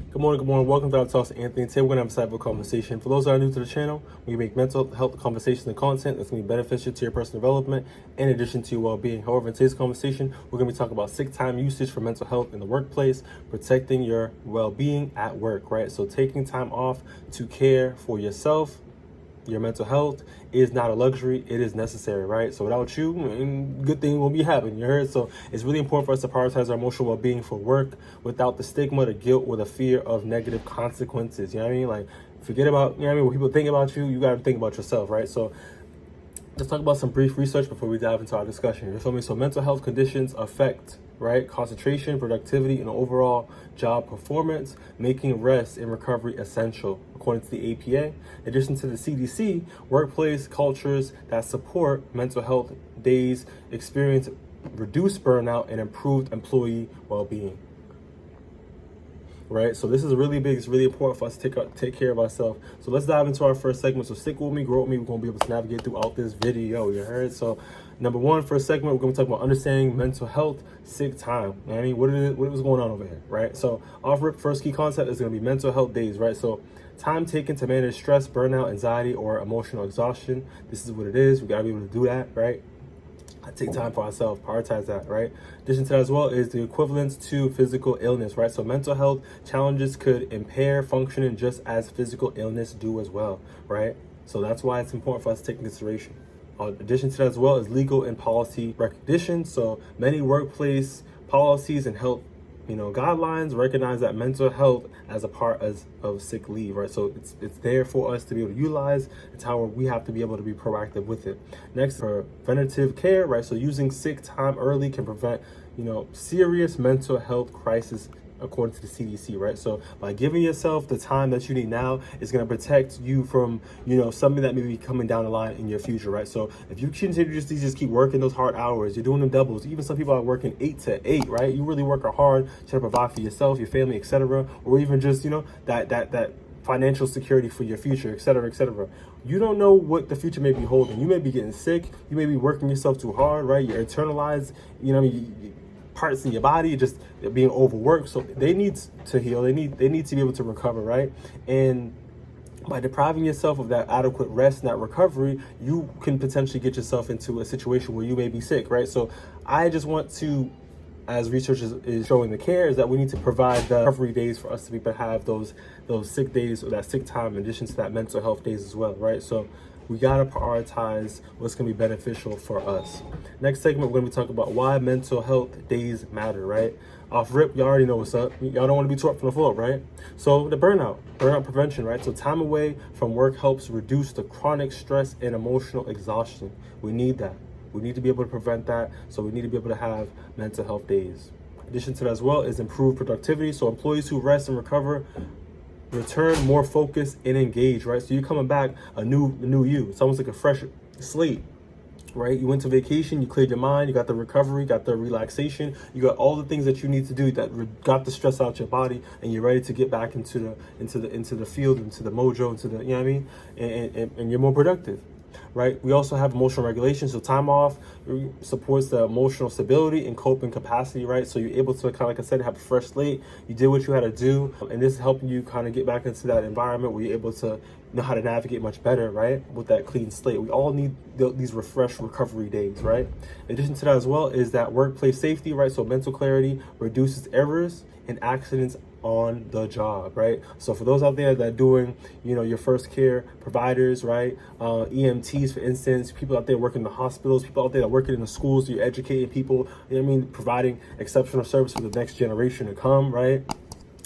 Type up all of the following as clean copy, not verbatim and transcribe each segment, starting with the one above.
Good morning, good morning. Welcome to our Talks with Anthony. Today we're going to have a cyber conversation. For those that are new to the channel, we make mental health conversations and content that's going to be beneficial to your personal development in addition to your well-being. However, in today's conversation, we're going to be talking about sick time usage for mental health in the workplace, protecting your well-being at work, right? So taking time off to care for yourself, your mental health is not a luxury, it is necessary, right? So without you, good thing won't be happening, you heard? So it's really important for us to prioritize our emotional well-being for work without the stigma, the guilt, or the fear of negative consequences, you know what I mean? Like, forget about, you know what I mean, when people think about you, you gotta think about yourself, right? So let's talk about some brief research before we dive into our discussion. You feel me? So mental health conditions affect, right, concentration, productivity, and overall job performance, making rest and recovery essential, according to the APA. In addition to the CDC, workplace cultures that support mental health days experience reduced burnout and improved employee well-being. Right, so this is really big. It's really important for us to take care of ourselves. So let's dive into our first segment. So stick with me, grow with me. We're going to be able to navigate throughout this video. You heard? So number one, first segment, we're going to talk about understanding mental health, sick time. You know what I mean, what is going on over here, right? So off rip, first key concept is going to be mental health days, right? So time taken to manage stress, burnout, anxiety, or emotional exhaustion. This is what it is. We got to be able to do that, right? Take time for ourselves, prioritize that, right? In addition to that as well is the equivalence to physical illness, right? So mental health challenges could impair functioning just as physical illness do as well, right? So that's why it's important for us to take into consideration. In addition to that as well is legal and policy recognition. So many workplace policies and health guidelines recognize that mental health as a part of sick leave, right? So it's there for us to be able to utilize. It's how we have to be able to be proactive with it. Next, preventative care, right? So using sick time early can prevent, serious mental health crisis, according to the CDC, right? So by giving yourself the time that you need now is going to protect you from, something that may be coming down the line in your future, right? So if you continue to just keep working those hard hours, you're doing them doubles. Even some people are working 8 to 8, right? You really work hard to provide for yourself, your family, etc., or even just, that financial security for your future, etc., etc. You don't know what the future may be holding. You may be getting sick. You may be working yourself too hard, right? You're internalized, parts in your body just being overworked, so they need to heal. They need to be able to recover, right? And by depriving yourself of that adequate rest and that recovery, you can potentially get yourself into a situation where you may be sick, right? So I just want to, as research is showing the care, is that we need to provide the recovery days for us to be able to have those sick days or that sick time in addition to that mental health days as well, right? So we gotta prioritize what's gonna be beneficial for us. Next segment, we're gonna be talking about why mental health days matter, right? Off rip, you already know what's up. Y'all don't wanna be taught from the floor, right? So the burnout prevention, right? So time away from work helps reduce the chronic stress and emotional exhaustion. We need that. We need to be able to prevent that. So we need to be able to have mental health days. In addition to that as well is improved productivity. So employees who rest and recover return more focused and engaged, right? So you're coming back a new you. It's almost like a fresh slate, right? You went to vacation, you cleared your mind, you got the recovery, got the relaxation, you got all the things that you need to do that got the stress out your body, and you're ready to get back into the field, into the mojo, into the, you know what I mean? And you're more productive. Right? We also have emotional regulation. So time off supports the emotional stability and coping capacity, right? So you're able to kind of, like I said, have a fresh slate. You did what you had to do. And this is helping you kind of get back into that environment where you're able to know how to navigate much better, right? With that clean slate. We all need these refreshed recovery days, right? In addition to that as well is that workplace safety, right? So mental clarity reduces errors and accidents on the job, right? So for those out there that are doing, your first care providers, right? EMTs, for instance, people out there working in the hospitals, people out there that working in the schools, you're educating people, providing exceptional service for the next generation to come, right?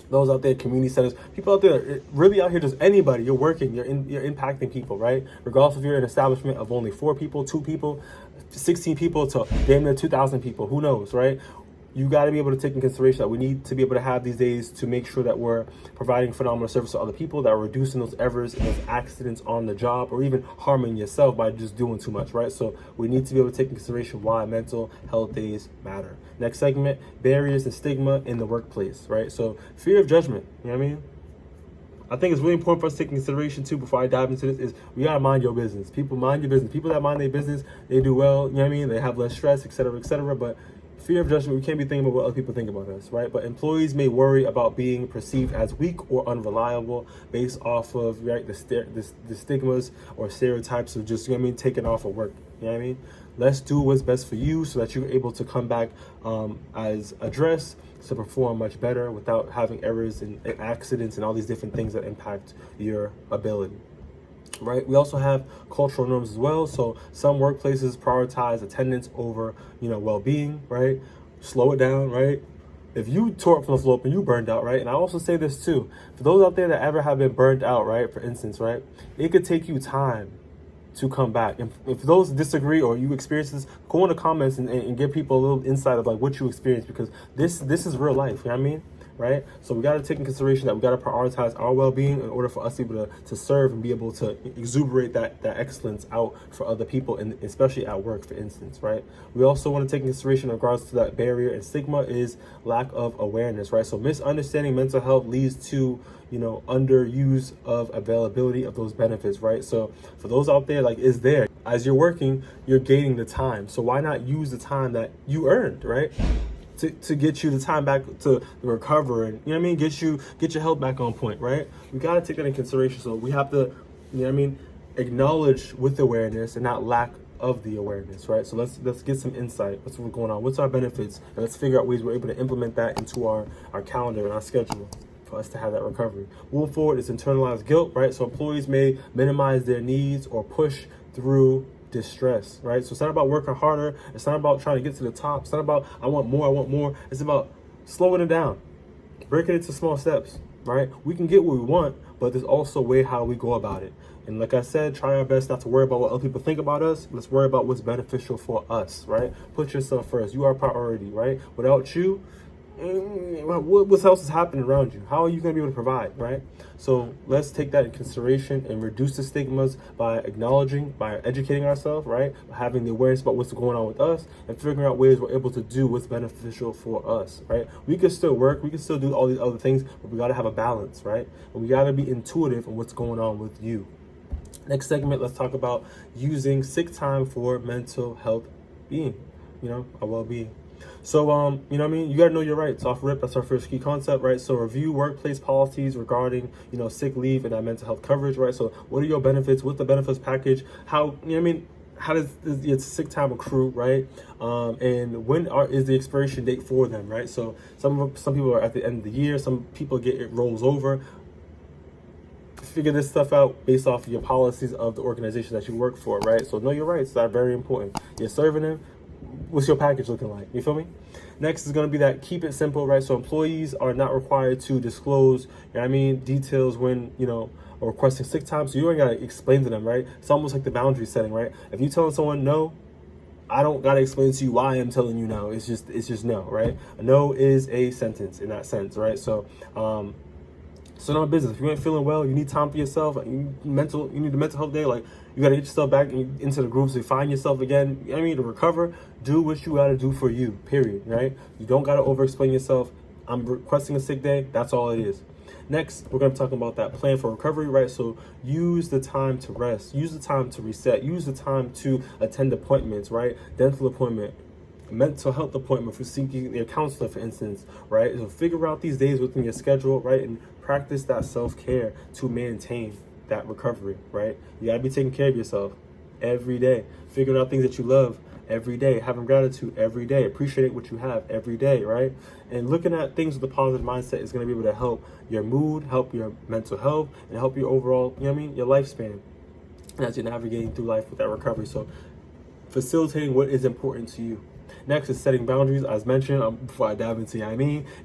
Those out there, community centers, people out there, really out here, just anybody, you're working, you're impacting people, right? Regardless if you're an establishment of only 4 people, 2 people, 16 people to damn near 2,000 people, who knows, right? You got to be able to take in consideration that we need to be able to have these days to make sure that we're providing phenomenal service to other people, that are reducing those errors and those accidents on the job, or even harming yourself by just doing too much, right? So we need to be able to take in consideration why mental health days matter. Next segment, barriers and stigma in the workplace, right? So fear of judgment, you know what I mean? I think it's really important for us to take in consideration too, before I dive into this, is we gotta mind your business. People mind your business. People that mind their business, they do well, you know what I mean? They have less stress, et cetera, but Fear of judgment, we can't be thinking about what other people think about us, right? But employees may worry about being perceived as weak or unreliable based off of, right, the stigmas or stereotypes of just, taking off of work. You know what I mean? Let's do what's best for you so that you're able to come back as addressed to perform much better without having errors and accidents and all these different things that impact your ability. Right. We also have cultural norms as well. So some workplaces prioritize attendance over, well-being. Right. Slow it down. Right. If you tore up from the floor up and you burned out, right? And I also say this too, for those out there that ever have been burned out, right? For instance, right? It could take you time to come back. And if those disagree or you experience this, go in the comments and give people a little insight of like what you experienced, because this is real life. You know what I mean? Right? So we got to take in consideration that we got to prioritize our well-being in order for us to be able to serve and be able to exuberate that excellence out for other people, and especially at work, for instance, right? We also want to take in consideration in regards to that barrier and stigma is lack of awareness, right? So misunderstanding mental health leads to, underuse of availability of those benefits, right? So for those out there, like, is there, as you're working, you're gaining the time. So why not use the time that you earned, right? To get you the time back to recover and, get your health back on point, right? We got to take that in consideration. So we have to, acknowledge with awareness and not lack of the awareness, right? So let's get some insight. What's going on? What's our benefits? And let's figure out ways we're able to implement that into our calendar and our schedule for us to have that recovery. Moving forward is internalized guilt, right? So employees may minimize their needs or push through distress, right? So it's not about working harder. It's not about trying to get to the top. It's not about I want more. It's about slowing it down, breaking it to small steps, right? We can get what we want, but there's also a way how we go about it. And like I said, try our best not to worry about what other people think about us. Let's worry about what's beneficial for us, right? Put yourself first. You are a priority, right? Without you, what else is happening around you? How are you going to be able to provide, right? So let's take that in consideration and reduce the stigmas by acknowledging, by educating ourselves, right? Having the awareness about what's going on with us and figuring out ways we're able to do what's beneficial for us, right? We can still work, we can still do all these other things, but we got to have a balance, right? And we got to be intuitive in what's going on with you. Next segment, let's talk about using sick time for mental health being, our well-being. So, you got to know your rights off rip. That's our first key concept, right? So review workplace policies regarding, sick leave and that mental health coverage, right? So what are your benefits? What's the benefits package? How, how does your sick time accrue, right? And when is the expiration date for them, right? So some people are at the end of the year. Some people it rolls over. Figure this stuff out based off of your policies of the organization that you work for, right? So know your rights. That are very important. You're serving them. What's your package looking like? You feel me? Next is going to be that keep it simple, right? So employees are not required to disclose, details when, or requesting sick time. So you ain't got to explain to them, right? It's almost like the boundary setting, right? If you're telling someone no, I don't got to explain to you why I'm telling you no. It's just no, right? A no is a sentence in that sense, right? So, so no business. If you ain't feeling well, you need time for yourself. You need the mental health day. Like, you got to get yourself back into the groove to find yourself again. To recover. Do what you got to do for you, period, right? You don't got to over-explain yourself. I'm requesting a sick day. That's all it is. Next, we're going to talk about that plan for recovery, right? So use the time to rest. Use the time to reset. Use the time to attend appointments, right? Dental appointment, mental health appointment, for seeking your counselor, for instance, right? So figure out these days within your schedule, right? And practice that self-care to maintain that recovery, right? You gotta be taking care of yourself every day. Figuring out things that you love every day. Having gratitude every day. Appreciate what you have every day, right? And looking at things with a positive mindset is gonna be able to help your mood, help your mental health, and help your overall, your lifespan as you're navigating through life with that recovery. So facilitating what is important to you. Next is setting boundaries. As mentioned, before I dive into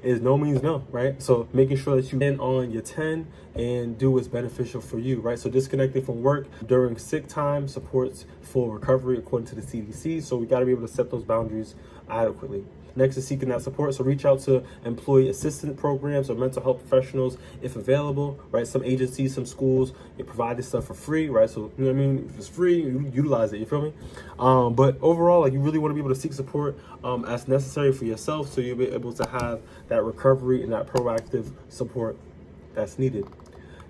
is no means no, right? So making sure that you end on your 10 and do what's beneficial for you, right? So disconnecting from work during sick time supports full recovery according to the CDC. So we got to be able to set those boundaries adequately. Next is seeking that support. So reach out to employee assistance programs or mental health professionals if available, right? Some agencies, some schools, they provide this stuff for free, right? So, if it's free, you utilize it, you feel me? But overall, you really want to be able to seek support as necessary for yourself, so you'll be able to have that recovery and that proactive support that's needed.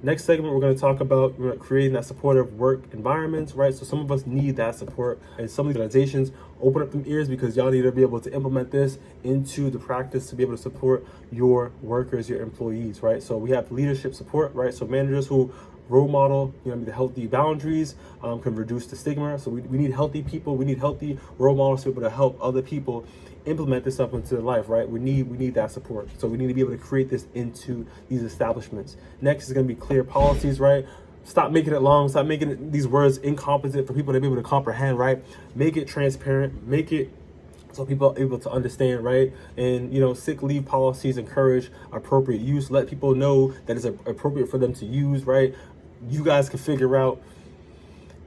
Next segment, we're going to talk about creating that supportive work environment, right? So some of us need that support, and some organizations open up them ears, because y'all need to be able to implement this into the practice to be able to support your workers, your employees, right? So we have leadership support, right? So managers who role model, the healthy boundaries, can reduce the stigma. So we need healthy people. We need healthy role models to be able to help other people implement this up into their life, right? We need that support. So we need to be able to create this into these establishments. Next is going to be clear policies, right? Stop making it long. Stop making these words incompetent for people to be able to comprehend, right? Make it transparent. Make it so people are able to understand, right? And, sick leave policies encourage appropriate use. Let people know that it's appropriate for them to use, right? You guys can figure out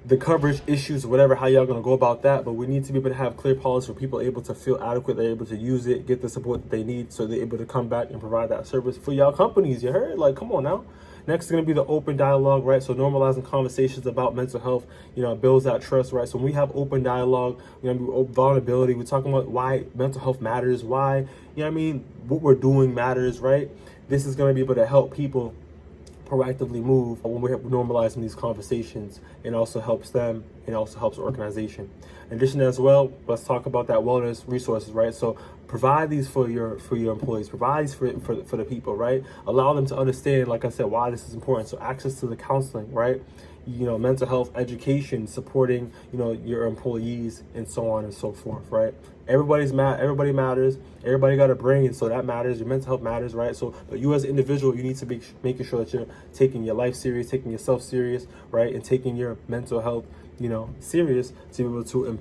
the coverage issues, whatever, how y'all gonna go about that. But we need to be able to have clear policies for people able to feel adequate, they're able to use it, get the support that they need, so they're able to come back and provide that service for y'all companies. You heard? Like, come on now. Next is going to be the open dialogue, right? So normalizing conversations about mental health, builds that trust, right? So when we have open dialogue, vulnerability, we're talking about why mental health matters, why, what we're doing matters, right? This is going to be able to help people proactively move when we're normalizing these conversations, and also helps them, and also helps the organization. In addition as well, let's talk about that wellness resources, right? So provide these for your employees, provide these for the people, right? Allow them to understand, like I said, why this is important. So access to the counseling, right? Mental health education, supporting, your employees, and so on and so forth, right? Everybody matters. Everybody got a brain, so that matters. Your mental health matters, right? So, but you as an individual, you need to be making sure that you're taking your life serious, taking yourself serious, right? And taking your mental health, serious, to be able to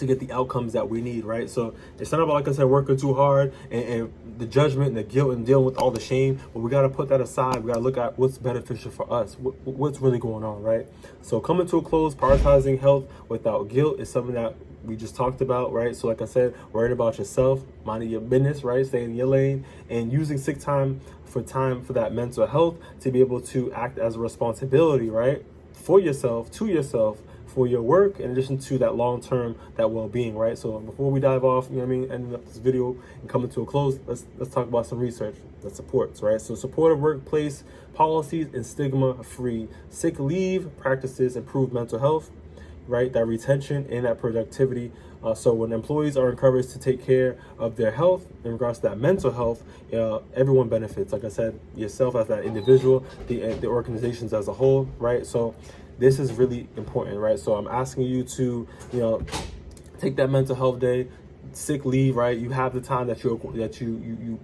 get the outcomes that we need, right? So it's not about, like I said, working too hard and the judgment and the guilt and dealing with all the shame, but we got to put that aside. We got to look at what's beneficial for us, what's really going on, right? So coming to a close, prioritizing health without guilt is something that we just talked about, right? So like I said, worrying about yourself, minding your business, right? Staying in your lane, and using sick time for that mental health to be able to act as a responsibility, right? For yourself, to yourself, for your work, in addition to that long-term, that well-being, right? So before we dive off, ending up this video and coming to a close, let's talk about some research that supports, right? So supportive workplace policies and stigma-free sick leave practices improve mental health, right? That retention and that productivity. So when employees are encouraged to take care of their health in regards to that mental health, everyone benefits. Like I said, yourself as that individual, the organizations as a whole, right? So this is really important, right? So I'm asking you to, take that mental health day, sick leave, right? You have the time that you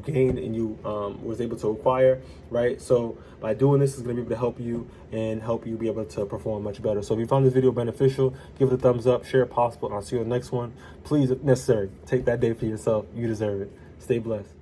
gained and you was able to acquire, right? So by doing this, is going to be able to help you and help you be able to perform much better. So if you found this video beneficial, give it a thumbs up, share it possible, and I'll see you in the next one. Please, if necessary, take that day for yourself. You deserve it. Stay blessed.